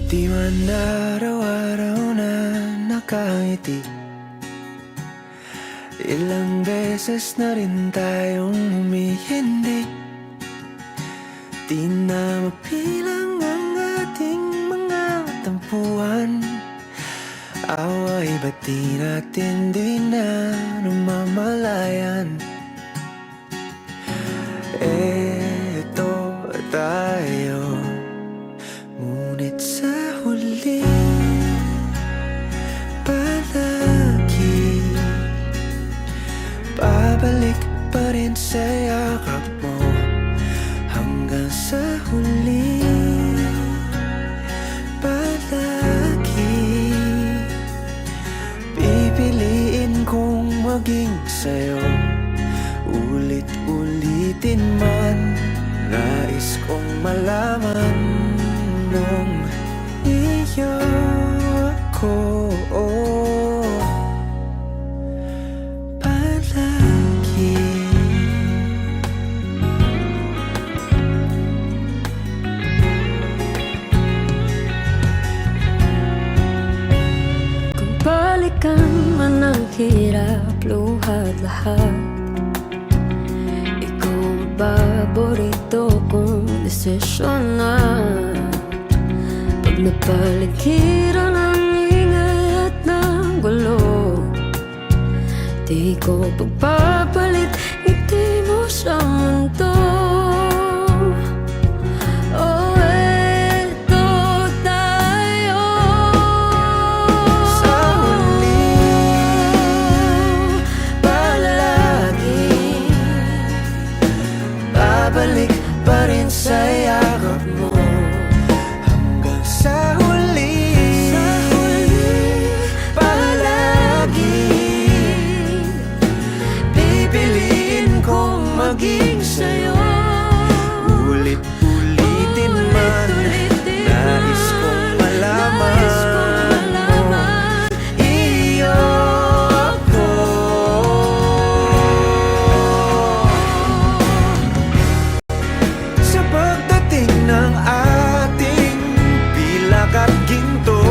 Di man araw-araw na nakangiti, ilang beses na rin tayong humihindi. Di na mapilang ang ating mga tampuhan, away ba't di natin di na namamalayan? Eto tayo, ngunit sa huli palagi babalik pa rin sa yakap mo. Hanggang sa huli palagi pipiliin kong maging sa'yo. Ulit-ulitin man, nais kong malaman nung iyo ako palagi. Kung balikan man ang hirap, luhat lahat, ikaw ang paborito kong desisyon na. Pag napaligiran ang ingay at ng gulo, di ko pagpapalit ngiti mo sa mundo. Oh, eto tayo Sa huli palagi babalik pa rin sa yakap mo. Hanggang sa huli palagi pipiliin kong maging sa'yo. Ulit-ulitin man, nais kong malaman iyo ako. Sa pagdating ng ating pilak at ginto,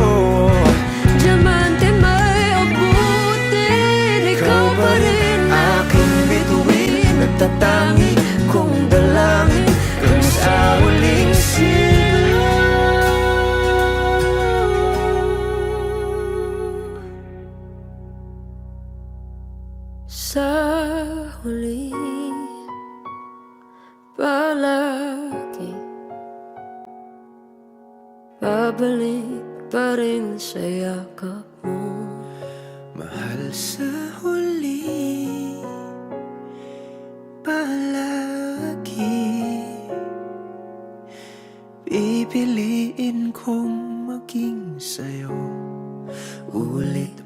diamante may abutin, ikaw pa rin aking bituin, nagtatangi kong dalangin kung sa huling siglo. sa huli palagi babalik pa rin sa yakap mo. Mahal, sa huli palagi pipiliin kong maging sa'yo. Ulit